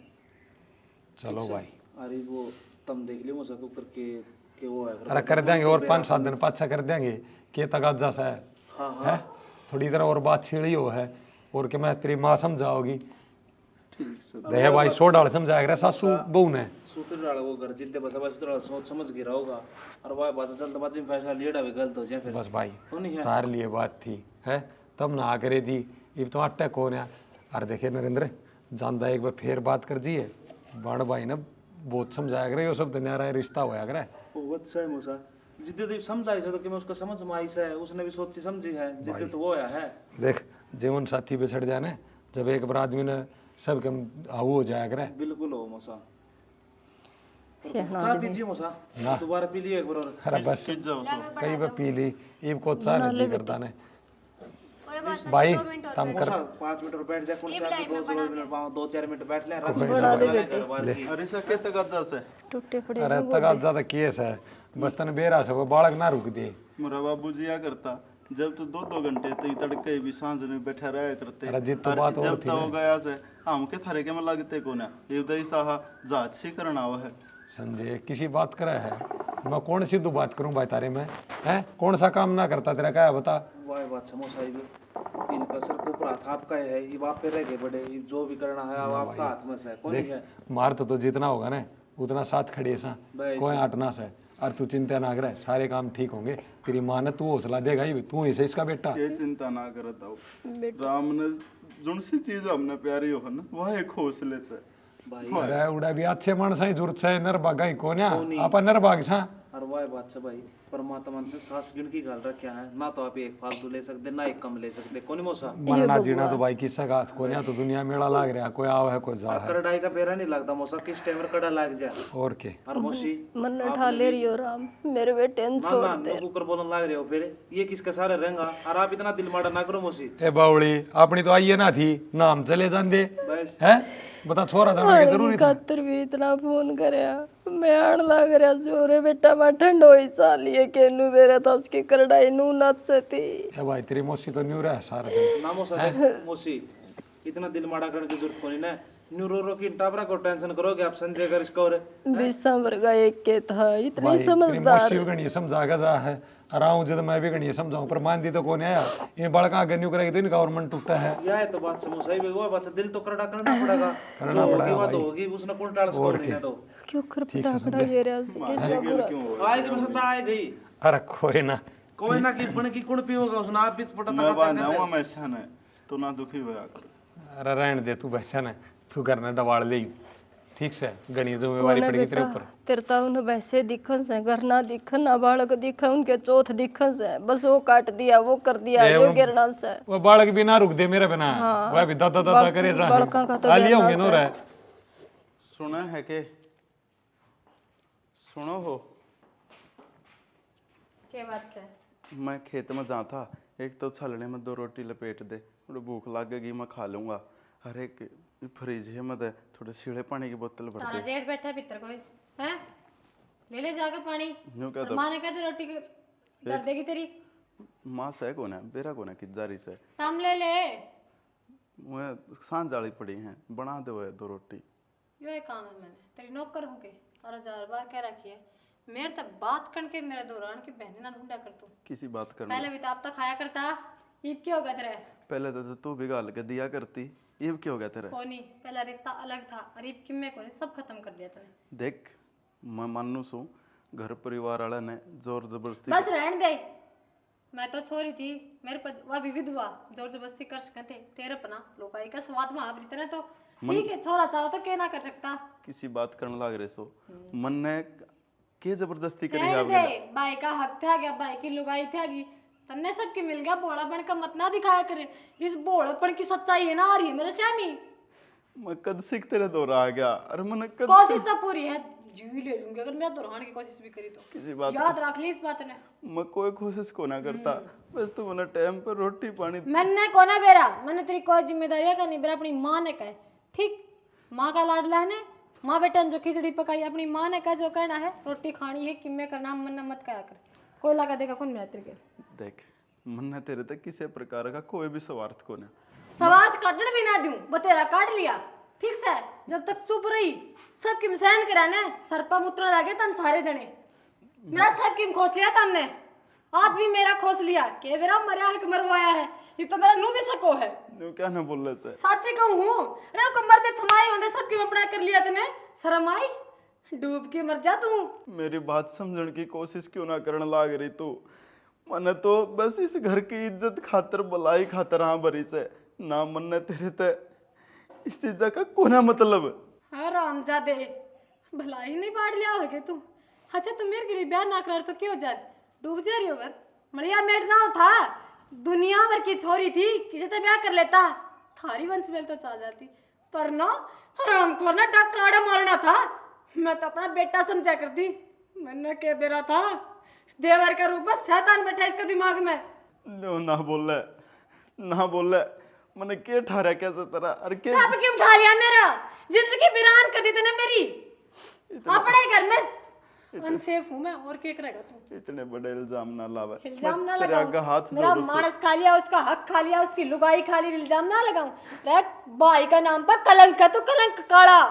[SPEAKER 4] चलो भाई।
[SPEAKER 5] अरे वो तुम देख लियो मौसा को करके के वो है।
[SPEAKER 4] अरे कर देंगे और 5-7 दिन पाछा कर देंगे, के तगाजा सा है,
[SPEAKER 5] हाँ
[SPEAKER 4] है? थोड़ी देर और बात छेड़ी हो है, और कि मैं तेरी माँ समझाओगी।
[SPEAKER 3] ठीक से
[SPEAKER 4] रहे भाई 100 डाल समझाया करे सासू बहू ने।
[SPEAKER 5] सूत्र डाल वो घर जितने बस बस सूत्र सोच समझ गिरा होगा, और वह बात चलते बात में फैसला लिया डावे गलत हो जाए फिर।
[SPEAKER 4] बस भाई
[SPEAKER 5] वो नहीं है।
[SPEAKER 4] तार लिए बात थी है, तब ना करे थी, ये तो अटैक हो रहा। अरे देखे नरेंद्र जानदा एक बार फिर बात कर जिए, बड़ भाई ने बहुत समझाया करे, यो सब तो न्यारा रिश्ता होया करे।
[SPEAKER 5] वो अच्छा है मौसा, जिद्दे तो समझाई से तो कि मैं उसका समझ में आई से, उसने भी सोची समझी है, जिद्दे तो वो है।
[SPEAKER 4] देख जीवन साथी पे चढ़ जाए ना, जब एक बार आदमी ने सब कम आऊ हो जाया करे।
[SPEAKER 5] बिल्कुल हो मौसा। चाय पीजिए मौसा, दोबारा पी लियो एक बार और।
[SPEAKER 4] अरे बस
[SPEAKER 3] जाओ सो।
[SPEAKER 4] कई बार पी ली, इब को चाह नहीं करता ने भाई तम कर।
[SPEAKER 5] मौसा 5 मिनट और बैठ जा, कौन से आके 2-4 मिनट बैठ ले।
[SPEAKER 3] अरे सा के तगाजा से
[SPEAKER 2] टूटे पड़े
[SPEAKER 4] अरे तगाजा तो केस है, बस तने बेरा से वो बालक ना रुक दे।
[SPEAKER 3] मेरा बाबू जी क्या करता, जब तो 2-2 घंटे तक तड़के भी सांझ में बैठा रहा करते।
[SPEAKER 4] अरे जित तो बात और
[SPEAKER 3] जब
[SPEAKER 4] थी
[SPEAKER 3] तो हो गया से हम के थारे के में लगते को ना, ये उदय साहा जांच सी करना हुआ है।
[SPEAKER 4] संजय किसी बात करे है, मैं कौन सी तू बात करूं भाई तारे में, है कौन सा काम ना करता तेरा, क्या है बता।
[SPEAKER 5] वाह बात समोसा इनका सर को हाथ आपका है, ये आप पे रह गए बड़े, ये जो भी करना है अब आपका हाथ में से, कौन
[SPEAKER 4] देख
[SPEAKER 5] है।
[SPEAKER 4] मार तो जितना होगा ना उतना साथ खड़े सा,
[SPEAKER 5] भाई
[SPEAKER 4] कोई हटना से, और तू चिंता ना करे, सारे काम ठीक होंगे। तेरी माँ ने तू हौसला देगा ही, तू ही से इसका बेटा।
[SPEAKER 3] ये चिंता ना करता हो, राम ने जोन सी चीज हमने प्यारी हो ना वह एक हौसले से
[SPEAKER 4] अरे उड़ा भी अच्छे माणसा ही जरूरत है, नरभागा ही कोन्या आपा नरभाग छा।
[SPEAKER 5] और वाह बात है भाई, परमात्मा से सास गिन की गाल रखा है ना, तो आप एक फालतू ले सकते ना एक कम ले सकते। कौन मौसा
[SPEAKER 4] मरना जीना तो भाई किसका गात कोन्या, तो दुनिया मेला लाग रहा, कोई आव है कोई जा है।
[SPEAKER 5] करडाई का पेरा नहीं लगता मौसा, किस टाइम कड़ा लग जाए।
[SPEAKER 4] और के
[SPEAKER 5] और मौसी
[SPEAKER 2] मन उठा ले रही हो राम, मेरे बेटे ने
[SPEAKER 5] ना
[SPEAKER 2] छोड़
[SPEAKER 5] ना नो कुकर बोलने लग रहे हो, फिर ये किसके सारे रहेगा। और आप इतना दिल माड़ा ना करो मौसी।
[SPEAKER 4] ए बावड़ी अपनी तो आइए ना थी, नाम चले जान दे
[SPEAKER 5] बस
[SPEAKER 4] है, बता छोरा जाना की जरूरी था।
[SPEAKER 2] खातर भी इतना फोन करया, मैं आण लग रहा सोरे बेटा मैं ठंड होई सालिए के नु मेरे तो उसकी करड़ाई नु नचती।
[SPEAKER 4] ए भाई तेरी मौसी तो न्यू रहा सारा दिन।
[SPEAKER 5] ना मौसा देख मौसी, इतना दिल माड़ा करने की जरूरत कोनी ना। न्यू रो रो की टाबरा को टेंशन करोगे आप संजय कर इसको। और
[SPEAKER 2] बिसा वर्गा एक के था, इतनी
[SPEAKER 4] भाई तेरी
[SPEAKER 2] समझदार।
[SPEAKER 4] मौसी भी गणी समझागा जा है, आराम जब मैं भी गणी समझाऊं, पर मान दी तो कौन आया, इन बड़का आगे न्यू करेगी तो इनका और मन टूटा है।
[SPEAKER 5] यह है तो बात समझ सही वो बात से दिल तो करड़ा करना पड़ेगा।
[SPEAKER 4] करना पड़ेगा
[SPEAKER 5] बात
[SPEAKER 4] भाई।
[SPEAKER 5] होगी उसने कौन टाल सको नहीं है तो।
[SPEAKER 2] क्यों कर पटाखड़ा ये रहा से किसका बुरा।
[SPEAKER 5] आए कि सच्चा आए गई
[SPEAKER 4] अरे कोई ना,
[SPEAKER 5] कोई ना की बन की कुण पियोगा उसने आप भी पटा
[SPEAKER 3] मैं बांधाऊंगा मैं सन है तो ना दुखी होया कर।
[SPEAKER 4] अरे रहने दे तू बच्चा ना, तू करना दबाड़ ले ठीक से, गणी जिम्मेवारी पड़ेगी तेरे ऊपर।
[SPEAKER 2] तेरे तो उन्हें वैसे दिखन से, घर ना दिखन ना बालक दिखन, उनके चौथ दिखन से, बस वो काट दिया वो कर दिया यो गिरना से।
[SPEAKER 4] वो बालक भी ना रुक दे मेरे बिना, वह भी दादा दादा करे जा
[SPEAKER 2] बालका का तो
[SPEAKER 4] आलिया होंगे नो रे।
[SPEAKER 3] सुना है के सुनो हो,
[SPEAKER 1] क्या बात है?
[SPEAKER 3] मैं खेत में जा था, एक तो छलने में 2 रोटी लपेट दे, थोड़ी भूख लगेगी मैं खा लूंगा। अरे फ्रिज है मत थोड़े सीढ़े पानी की बोतल भर
[SPEAKER 1] तारा
[SPEAKER 3] दे।
[SPEAKER 1] जेठ बैठा है भीतर कोई हैं, ले जाके पानी।
[SPEAKER 3] यूं क्या
[SPEAKER 1] और माँ ने कहते रोटी कर देगी तेरी।
[SPEAKER 3] माँ से कौन है बेरा कौन है कि जारी से
[SPEAKER 1] हम ले ले,
[SPEAKER 3] मैं सांझ जाली पड़ी हैं बना दे वो 2 रोटी।
[SPEAKER 1] यो एक काम है, मैंने तेरी नौकर हूँ के और 1000 बार कह रखी है मेरे तक बात करके मेरे दौरान की बहने ना ढूंढा कर तू।
[SPEAKER 3] किसी बात करना
[SPEAKER 1] पहले भी तो आप तक खाया करता, ये क्या हो गया तेरे?
[SPEAKER 3] पहले तो तू भी गाल के दिया करती, ये क्या हो गया तेरा?
[SPEAKER 1] कोनी पहला रिश्ता अलग था, अरीब किम्मे कोनी सब खत्म कर दिया तूने।
[SPEAKER 3] देख मैं मानू सू घर परिवार वाला ने जोर जबरदस्ती
[SPEAKER 1] बस रहन दे, मैं तो छोरी थी मेरे पर वह भी विधवा जोर जबरदस्ती कर सकते तेरे पना लोकाई का स्वाद में आप इतने तो ठीक है, छोरा चाहो तो क्या ना कर सकता।
[SPEAKER 3] किसी बात करने लग रहे सो मन ने के जबरदस्ती करी है
[SPEAKER 1] रहन
[SPEAKER 3] आपने?
[SPEAKER 1] दे, भाई का हक था गया, भाई की लुगाई था गई, तन्ने सबकी मिल गया। भोलापन का मत ना दिखाया करे, इस भोलापन की सच्चाई है ना आ रही है मेरे श्यामी।
[SPEAKER 3] मैं कद सीख तेरे दौरा आ गया, अरे मन कद
[SPEAKER 1] कोशिश तो पूरी है, जी ले लूंगी अगर मैं दोहराने की कोशिश भी करी तो।
[SPEAKER 3] किसी बात
[SPEAKER 1] याद रख ली इस बात ने।
[SPEAKER 3] मैं कोई कोशिश को ना करता, बस तू मैंने टाइम पर रोटी पानी
[SPEAKER 1] मैंने कोना बेरा, मैंने तेरी कोई जिम्मेदारी का नहीं बेरा, अपनी माँ ने कहा ठीक, माँ का लाडला है, माँ बेटा ने जो खिचड़ी पकाई अपनी माँ ने कहा जो करना है, रोटी खानी है किम्मे करना मन मत कहा कर, कोई लगा देगा कौन मेरा तेरे के।
[SPEAKER 3] देख मन ने तेरे तक किसी प्रकार का कोई भी स्वार्थ को ना,
[SPEAKER 1] स्वार्थ काटने भी ना दूं, बतेरा काट लिया ठीक से, जब तक चुप रही सब किम सहन करा ने, सरपा मुत्र लगे तम सारे जने, मेरा सब किम खोस लिया तमने, आज भी मेरा खोस लिया के मेरा मरा है कि मरवाया है, ये तो मेरा नू भी सको है।
[SPEAKER 3] न्यू क्या ना बोल रहे से
[SPEAKER 1] साची कहूँ हूँ, अरे को मरते छमाई होंदे सब किम अपना कर लिया तने, शर्म आई डूब के मर जा तू।
[SPEAKER 3] मेरी बात समझने की कोशिश क्यों ना करने लाग रही तू? मन तो बस इस घर की इज्जत खातर भलाई खातर हाँ भरी से ना, मन ने तेरे ते इस चीज का कोना मतलब।
[SPEAKER 1] हाँ रामजादे भलाई नहीं बाढ़ लिया होगे तू। अच्छा तू मेरे के लिए ब्याह ना कर तो क्यों जा डूब जा रही हो घर, मरिया मेट ना था, दुनिया भर की छोरी थी किसी से ब्याह कर लेता, थारी वंश में तो चल जाती, पर ना हराम को ना टक्का मारना था, मैं तो अपना बेटा समझा करती, मैंने के बेरा था देवर का रूप में शैतान बैठा इसके दिमाग में।
[SPEAKER 3] नो ना बोल ले मैंने के ठहरा कैसे तरह अरे के
[SPEAKER 1] सब क्यों उठा लिया मेरा, जिंदगी वीरान कर दी तूने मेरी, अपने घर में अनसेफ हूँ मैं और क्या करेगा तू?
[SPEAKER 3] इतने बड़े इल्जाम ना लावे,
[SPEAKER 1] इल्जाम ना
[SPEAKER 3] तेरे आगे हाथ
[SPEAKER 1] लगाऊं, मेरा
[SPEAKER 3] जोड़ू
[SPEAKER 1] मानस खा लिया, उसका हक खा लिया, उसकी लुगाई खा ली, इल्जाम ना लगाऊं। रे भाई का नाम पर कलंक है, तू कलंक काला,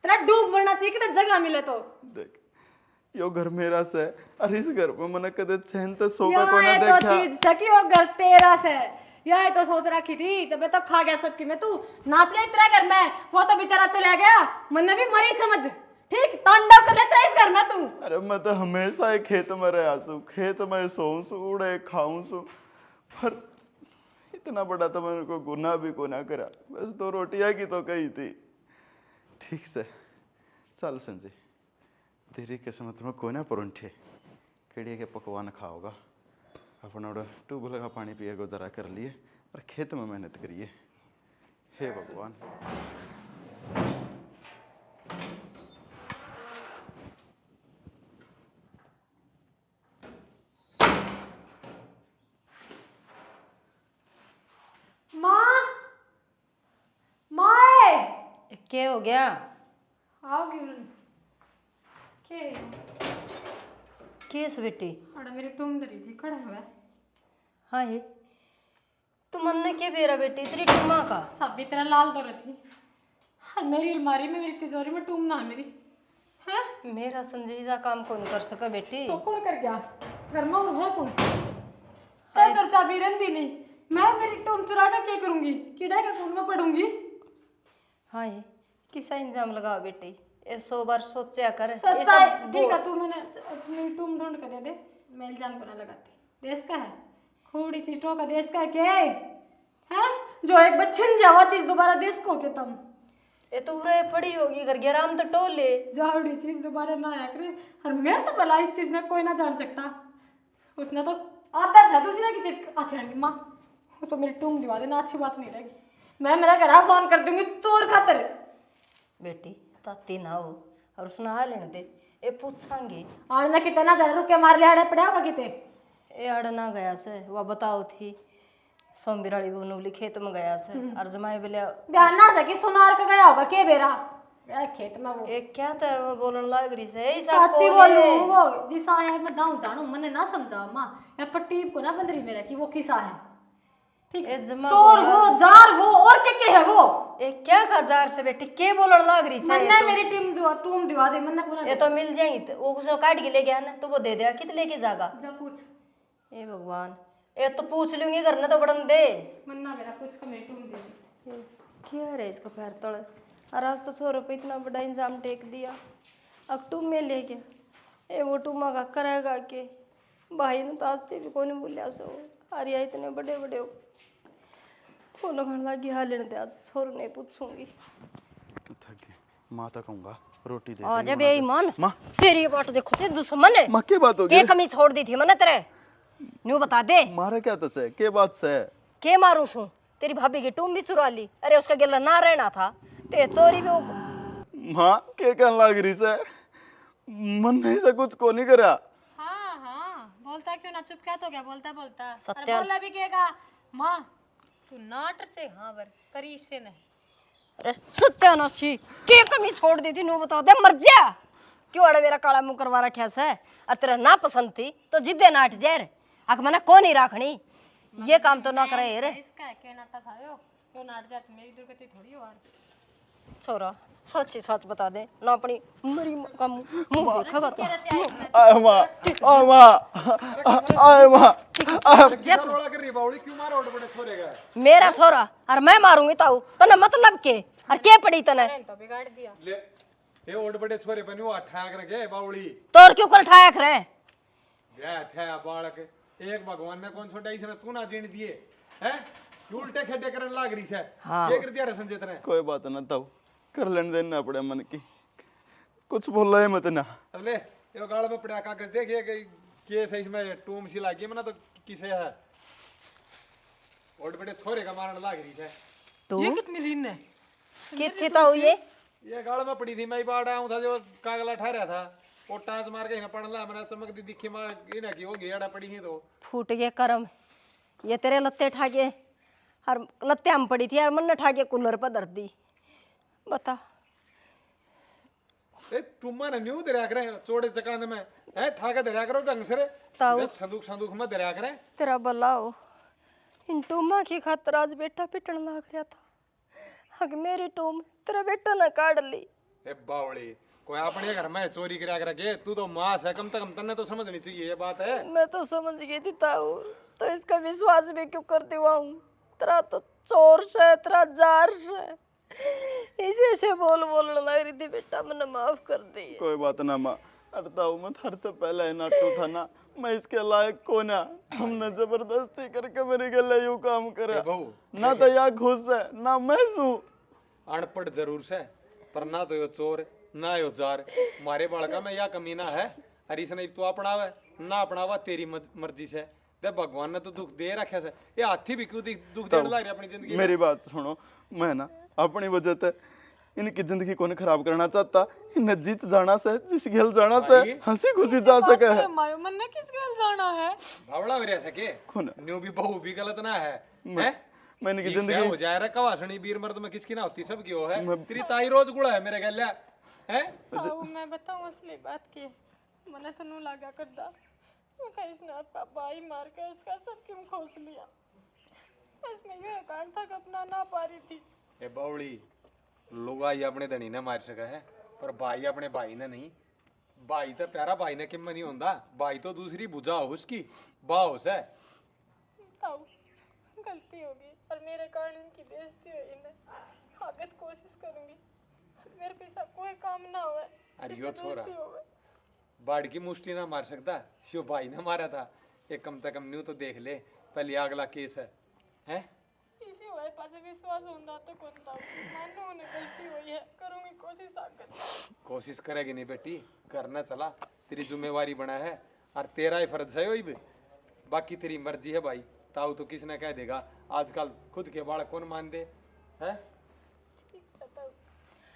[SPEAKER 1] तेरा डूब मरना चाहिए कि जगह मिले तो।
[SPEAKER 3] देख यो घर मेरा से, अरे इस घर में मैंने कदे चैन तो सोका
[SPEAKER 1] यहाँ
[SPEAKER 3] को ना
[SPEAKER 1] है तो
[SPEAKER 3] देखा।
[SPEAKER 1] चीज सकी वो घर तेरा से, यह तो सोच रखी थी जब तो खा गया सबकी में, तू नाच ले तेरा घर में, वो तो बेचारा चला गया, मैंने भी मरी समझ, ठीक तांडव कर लेता है इस घर में तू।
[SPEAKER 3] अरे मैं तो हमेशा ही खेत में रहा सू, खेत में सोऊं सू, उड़े खाऊं सू, पर इतना बड़ा तो मैंने को गुनाह भी को ना करा, बस 2 रोटियां की तो कही थी। ठीक से चल संजय, तेरी किस्मत में कोई ना परंठे केड़िया के पकवान खाओगा। अपना ट्यूबवेल का पानी पिए गुजारा कर लिए और खेत में मेहनत करिए। हे भगवान।
[SPEAKER 1] माँ माए
[SPEAKER 2] क्या हो गया?
[SPEAKER 1] आओ क्यों के
[SPEAKER 2] केस बेटी?
[SPEAKER 1] अड़ा मेरी टूम धरी थी खड़ा हुआ।
[SPEAKER 2] हाँ है तू मन ने क्या बेरा बेटी तेरी टुमा का?
[SPEAKER 1] चाबी तेरा लाल दो थी। हाँ मेरी अलमारी में मेरी तिजोरी में टूम ना है मेरी है।
[SPEAKER 2] मेरा संजीजा काम कौन कर सका बेटी?
[SPEAKER 1] तो कौन कर गया घर में और है कौन? तेरे घर चाबी रंदी नहीं, मैं मेरी टूम चुरा के क्या करूंगी? कीड़ा के खून में पड़ूंगी।
[SPEAKER 2] हाँ है किसा इंजाम लगाओ बेटी? ये 100 बार सोचा कर। ये
[SPEAKER 1] सच्चा
[SPEAKER 2] सब
[SPEAKER 1] है ठीक है, तू मैंने अपनी टूम ढूंढ के दे दे, मैं इल्जाम को ना लगाती। देश का है खूबड़ी चीज का देश का है क्या है जो एक बच्चन जावा चीज दोबारा देश को के तुम
[SPEAKER 2] ये तो उरे पड़ी होगी घर के राम तो टोले
[SPEAKER 1] जावड़ी चीज दोबारा ना आया करे। और मेरे तो भला इस चीज में कोई ना जान सकता, उसने तो आता था दूसरे की चीज आती है माँ। तो मेरी टूम दिवा देना, अच्छी बात नहीं रहेगी। मैं मेरा घर फोन कर दूंगी चोर खातर।
[SPEAKER 2] बेटी ताती ना हो और उसने हाल लेने दे ये पूछांगी
[SPEAKER 1] और ना कितना जरा रुके मार ले आड़े पड़ा होगा किते।
[SPEAKER 2] ये अड़ना गया से वह बताओ थी सोमबिराली बोनवली खेत में गया से और जमाए बोले
[SPEAKER 1] बयान ना सकी सुनार का गया होगा के बेरा गया खेत में वो।
[SPEAKER 2] ये क्या था वो बोलने लग रही से ऐसा
[SPEAKER 1] सच्ची
[SPEAKER 2] कौन
[SPEAKER 1] बोलूं
[SPEAKER 2] है?
[SPEAKER 1] वो जिसा है मैं दाऊं जानू मने ना समझा माँ या पट्टी को ना बंदरी मेरा कि वो किसा है। ठीक
[SPEAKER 2] ये जमा
[SPEAKER 1] चोर वो जार वो और के है वो।
[SPEAKER 2] ये क्या खजार से बेटी के बोलने लग रही से?
[SPEAKER 1] मन्ने मेरी टूम दिवा दे मन्ने को ना
[SPEAKER 2] ये तो मिल जाएगी तो वो कुछ काट के ले गया ना तो वो दे देगा कित लेके जागा?
[SPEAKER 1] जा पूछ
[SPEAKER 2] ए भगवान ये तो पूछ लूंगी घर ने तो बड़न दे
[SPEAKER 1] मन्ना मेरा पूछ का मेरी टूम दे दे।
[SPEAKER 2] क्या रे इसको पैर तोड़े और आज तो 100 रुपये इतना बड़ा इंजाम टेक दिया अब टूम में ले गया। ए वो टूमा का करेगा के भाई ने तो आस्ते भी कोई नहीं बोलिया सो अरे इतने बड़े बड़े वो लगन लगी हाल लेने दे आज छोरू नहीं पूछूंगी।
[SPEAKER 3] थक गई, माँ तक कहूँगा रोटी दे
[SPEAKER 2] आ
[SPEAKER 3] दे,
[SPEAKER 2] जा
[SPEAKER 3] बना दे।
[SPEAKER 2] बेईमान
[SPEAKER 3] माँ
[SPEAKER 2] तेरी बात देखो ते दुश्मन है
[SPEAKER 3] माँ के बात हो
[SPEAKER 2] के
[SPEAKER 3] गई?
[SPEAKER 2] कमी छोड़ दी थी मैंने तेरे न्यू बता दे
[SPEAKER 3] मारा क्या तसे के बात से?
[SPEAKER 2] के मारू सू तेरी भाभी की टूम भी चुरा ली अरे उसका गिला ना रहना था ते चोरी भी
[SPEAKER 3] माँ के कहने लग रही से? मन नहीं से कुछ को नहीं करा।
[SPEAKER 1] हाँ हाँ बोलता क्यों ना, चुप क्या तो क्या बोलता बोलता।
[SPEAKER 2] सत्या-
[SPEAKER 1] अरे बोला भी कहेगा माँ तू नाटर से हाँ बर करी इससे नहीं।
[SPEAKER 2] अरे सत्यानाशी के कमी छोड़ दी थी न्यू बता दे मर जा क्यों अरे मेरा काला मुंह करवा रखा से और तेरा ना पसंद थी तो जिद्दे नाट जैर अक मैंने कौन ही राखनी ये काम तो ना करे रे
[SPEAKER 1] इसका है क्या नाटा था यो नाट जात मेरी दुर्गति थोड़ी हो।
[SPEAKER 2] छोरा सच्ची सच बता दे ना अपनी मरी का मुंह देखा बता
[SPEAKER 3] आए माँ आए माँ आए माँ
[SPEAKER 4] रोड़ा कर रही बावड़ी क्यों मारो बड़े छोरे का?
[SPEAKER 2] मेरा छोरा और मैं मारूंगी ताऊ तने मतलब के और के पड़ी तने
[SPEAKER 1] तो बिगाड़ दिया।
[SPEAKER 4] ले ये ओड बड़े छोरे पर न्यू अठाक रखे बावड़ी
[SPEAKER 2] तोर क्यों कर ठाया करे
[SPEAKER 4] गया थे बालक एक भगवान ने कौन छोटा इसने तू ना जीण दिए हैं उल्टे खेडे करने लाग रही है।
[SPEAKER 2] हाँ।
[SPEAKER 4] ये कर दिया रे संजय तने
[SPEAKER 3] कोई बात ना ताऊ कर लेने देना पड़े मन की, कुछ बोल रहे मत ना।
[SPEAKER 4] अरे ये गाल में पड़ा कागज देखिए कि केस है इसमें टूम सी लागी मना तो किसे है ओड बड़े छोरे का मारने लाग रही है।
[SPEAKER 2] तू
[SPEAKER 1] ये कितनी रीन है?
[SPEAKER 2] कितनी ताऊ
[SPEAKER 4] ये गाल में पड़ी थी मैं बाढ़ आऊं था जो कागला ठहरा था वो टांच मार के पड़ ला मेरा चमक दी दिखी मार इना की हो गया पड़ी है तो
[SPEAKER 2] फूट गए करम ये तेरे लत्ते ठाके और लत्ते हम पड़ी थी यार मन ने ठाके कूलर पर धर दी बता
[SPEAKER 4] ए तुम ने न्यू दरिया करे चोड़े चकाने में है ठाके दरिया करो ढंग से रे
[SPEAKER 2] ताऊ
[SPEAKER 4] संदूक संदूक में दरिया करे
[SPEAKER 2] तेरा भला हो इन टूमा की खातर आज बेटा पिटन लाग रहा था हक मेरी टूम तेरा बेटा ने काट ली।
[SPEAKER 4] ए बावड़ी कोई अपने घर में चोरी करा करके तू तो मास है कम से कम तन्ने तो समझनी चाहिए ये बात है।
[SPEAKER 2] मैं तो समझ गई थी ताऊ तो इसका विश्वास भी क्यों करती हुआ हूँ तेरा तो चोर से तेरा जार से इसे ऐसे बोल बोलने लग रही थी बेटा, मैंने माफ कर दी।
[SPEAKER 3] कोई बात ना माँ, अरे हूँ मैं थारे तो पहले ही नाटू था ना, मैं इसके लायक को ना, हमने जबरदस्ती करके मेरी गले यूं काम करे
[SPEAKER 4] बहू
[SPEAKER 3] ना, तो या खुश है ना मैं सू।
[SPEAKER 4] अनपढ़ जरूर से, पर ना तो यो चोर ना यो जार, मारे बालका में या कमीना है। अरे इसने तो अपनावे ना अपनावा तेरी मर्जी से। दे भगवान ने तो दुख दे रखा से, ये हाथी भी क्यों दुख देने लग रहा अपनी जिंदगी में?
[SPEAKER 3] मेरी बात सुनो, मैं ना अपनी वजह से इनकी जिंदगी को खराब करना चाहता, इन्हें जीत जाना से, जिस खेल जाना से हंसी खुशी जा सके है।
[SPEAKER 1] मायो मन ने किस गल जाना है?
[SPEAKER 4] भावड़ा भी रह सके,
[SPEAKER 3] कौन
[SPEAKER 4] न्यू भी बहू भी गलत ना है, हैं?
[SPEAKER 3] मैं इनकी
[SPEAKER 4] ठीक से
[SPEAKER 3] जिंदगी
[SPEAKER 4] हो जाए रे, कवासनी बीर मर्द में किसकी ना होती, सब की हो है। तेरी ताई रोज गुड़ा है मेरे गले, हैं?
[SPEAKER 1] ताऊ मैं बताऊं असली बात की, मने तो नू लगा करदा, मैं कहीं इसने आपका भाई मार के उसका सब क्यों खोस लिया। इसमें ये कारण था कि अपना ना पा रही थी।
[SPEAKER 4] ए बावड़ी, लुगाई अपने धनी ने मार सका है, पर भाई अपने भाई ने नहीं। भाई तो प्यारा भाई ने किम नहीं होंदा, भाई तो दूसरी बुझा हो उसकी बाहोस है।
[SPEAKER 1] ताऊ गलती होगी और मेरे कारण इनकी बेइज्जती हुई है। आगे तो कोशिश करूंगी मेरे पीछे कोई काम ना होवे।
[SPEAKER 4] अरे यो छोरा बाढ़ की मुष्टि ना मार सकता, यो भाई ने मारा था। एक कम से कम न्यू तो देख ले, पहले अगला केस है, हैं?
[SPEAKER 1] इसी हुए पासे विश्वास होंदा तो कौन ताऊ मानो उन्हें गलती हुई है, करूंगी कोशिश आगे।
[SPEAKER 4] कोशिश करेगी नहीं बेटी, करना चला, तेरी जिम्मेवारी बना है और तेरा ही फर्ज है वही भी। बाकी तेरी मर्जी है भाई, ताऊ तो किसने कह देगा, आजकल खुद के बाल कौन मान दे, हैं?
[SPEAKER 1] ठीक है ताऊ,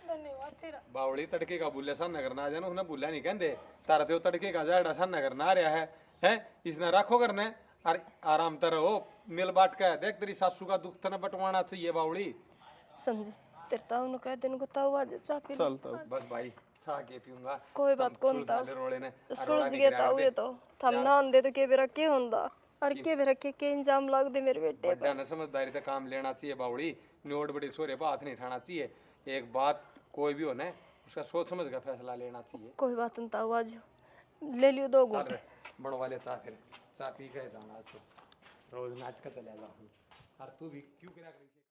[SPEAKER 1] धन्यवाद तेरा।
[SPEAKER 4] बावड़ी तड़के का बुल्ले सा नगर ना जानो, उन्हें बुल्ला नहीं कहते, तारा तो तड़के का जाड़ा सा नगर ना रहा है, हैं? इसने रखो करने और आराम तर हो, मिल बाट का देख, तेरी सासू का दुख तना बटवाना चाहिए बावड़ी।
[SPEAKER 2] समझे तेरे ताऊ ने कह दिन को ताऊ आज चाह पी ले।
[SPEAKER 3] चलता
[SPEAKER 4] बस भाई चाह के पीऊंगा,
[SPEAKER 2] कोई बात कौन ताऊ,
[SPEAKER 4] रोले ने
[SPEAKER 2] सुलझ गया ताऊ ये तो, थम ना आंदे तो के बेरा के होंदा और के बेरा के इंजाम लग दे मेरे बेटे
[SPEAKER 4] बड़ा न समझदारी से काम लेना चाहिए बावड़ी, नोट बड़े सोरे पर हाथ नहीं उठाना चाहिए। एक बात कोई भी हो ना, उसका सोच समझ का फैसला लेना चाहिए।
[SPEAKER 2] कोई बात नहीं ताऊ, आज ले लियो 2
[SPEAKER 4] चल
[SPEAKER 2] घूंट।
[SPEAKER 4] रे, बड़ो वाले चाह फिर, चाह पी के जाना आज तो, रोज नाटक चले जाऊँ। और तू भी क्यों करा